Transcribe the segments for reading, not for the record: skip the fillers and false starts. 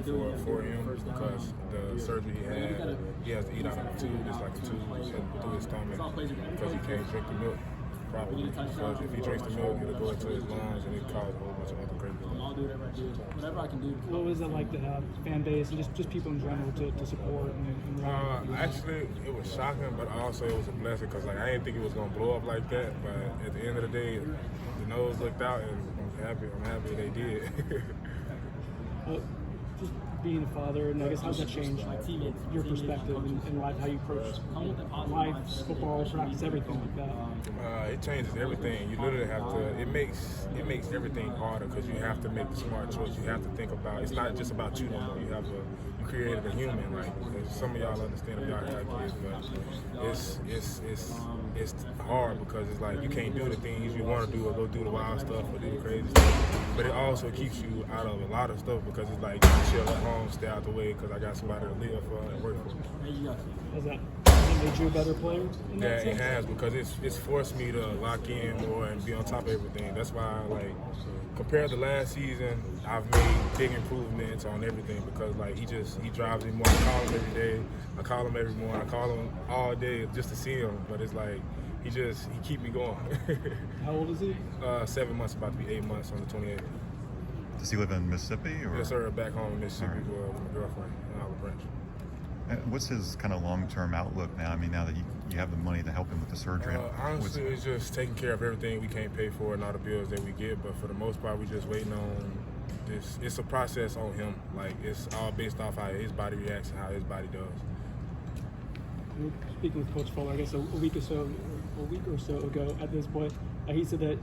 for him because the surgery he has to eat out of a tube. It's like a tube through his stomach because he can't drink the milk properly. Because if he drinks the milk, it'll go into his lungs and it'll cause a whole bunch of other crazy stuff. I'll do whatever I can do. What was it like to have fan base and just people in general to support and Actually, it was shocking, but also it was a blessing because like I didn't think it was gonna blow up like that. But at the end of the day, the nose looked out, and I'm happy they did. Just being a father, and I guess how's that changed your perspective in life, how you approach life, football, practice, everything like that? It changes everything. You literally have to. It makes everything harder because you have to make the smart choice. You have to think about. It's not just about you no more. You created a human. Like some of y'all understand if y'all have kids, but it's hard because it's like you can't do the things you want to do or go do the wild stuff or do the crazy stuff. But it also keeps you out of a lot of stuff because it's like you chill at home, stay out the way because I got somebody to live for and work for. Has that made you a better player? Yeah, it has because it's forced me to lock in more and be on top of everything. That's why, like, compared to last season, I've made big improvements on everything because, like, he drives me more. I call him every day. I call him every morning. I call him all day just to see him. But it's like he keep me going. How old is he? 7 months, about to be 8 months on the 28th. Does he live in Mississippi? Or? Yes, sir. Back home in Mississippi with my girlfriend in Olive Branch. And what's his kind of long-term outlook now? I mean, now that you have the money to help him with the surgery. Honestly, it's just taking care of everything we can't pay for and all the bills that we get. But for the most part, we're just waiting on this. It's a process on him. Like, it's all based off how his body reacts and how his body does. Speaking with Coach Fuller, I guess a week or so ago at this point, he said that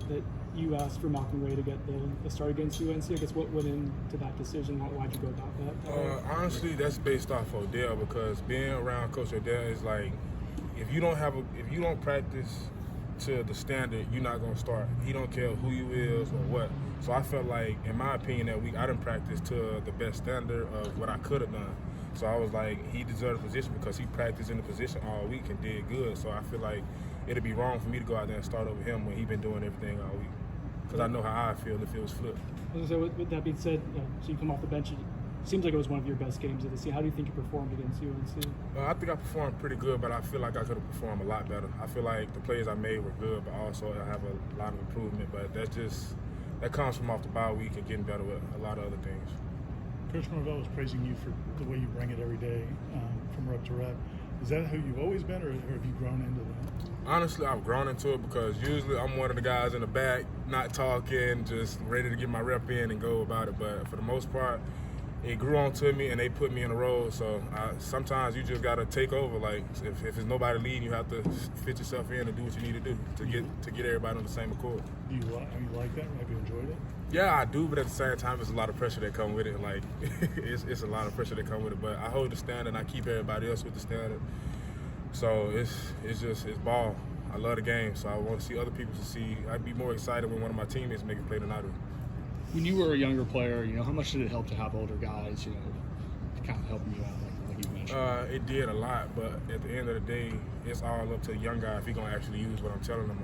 you asked for Mockingbird to get the start against UNC. I guess what went into that decision? Why'd you go about that? Honestly, that's based off Odell because being around Coach Odell is like if you don't practice to the standard, you're not gonna start. He don't care who you is or what. So I felt like, in my opinion, that week I didn't practice to the best standard of what I could have done. So I was like, he deserved the position because he practiced in the position all week and did good. So I feel like it'd be wrong for me to go out there and start over him when he's been doing everything all week. Because I know how I feel if it was flipped. So with that being said, so you come off the bench, it seems like it was one of your best games of the season. How do you think you performed against UNC? I think I performed pretty good, but I feel like I could have performed a lot better. I feel like the plays I made were good, but also I have a lot of improvement. But that comes from off the bye week and getting better with a lot of other things. Coach Norvell was praising you for the way you bring it every day from rep to rep. Is that who you've always been, or have you grown into that? Honestly, I've grown into it because usually I'm one of the guys in the back, not talking, just ready to get my rep in and go about it. But for the most part, it grew onto me and they put me in a role. So sometimes you just got to take over. Like if there's nobody leading, you have to fit yourself in and do what you need to do to get everybody on the same accord. Do you like that? Have you enjoyed it? Yeah, I do, but at the same time, there's a lot of pressure that come with it. Like, it's a lot of pressure that come with it. But I hold the standard, and I keep everybody else with the standard. So it's ball. I love the game, so I want to see other people succeed. I'd be more excited when one of my teammates make a play than I do. When you were a younger player, how much did it help to have older guys, to kind of help you out, like you mentioned? It did a lot, but at the end of the day, it's all up to the young guy if he gonna actually use what I'm telling him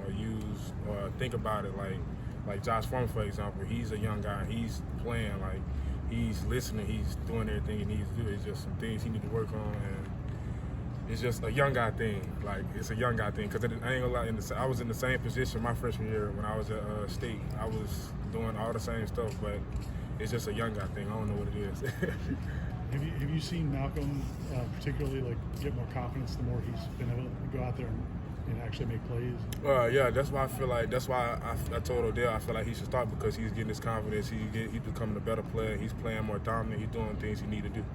or think about it. Like Josh Foreman, for example, he's a young guy. He's playing, like he's listening. He's doing everything he needs to do. It's just some things he needs to work on, and it's just a young guy thing. Like it's a young guy thing because I ain't gonna lie. I was in the same position my freshman year when I was at State. I was doing all the same stuff, but it's just a young guy thing. I don't know what it is. Have you seen Malcolm particularly get more confidence the more he's been able to go out there and actually make plays? Yeah, that's why I feel like I told Odell I feel like he should start because he's getting his confidence. He's becoming a better player. He's playing more dominant. He's doing things he need to do.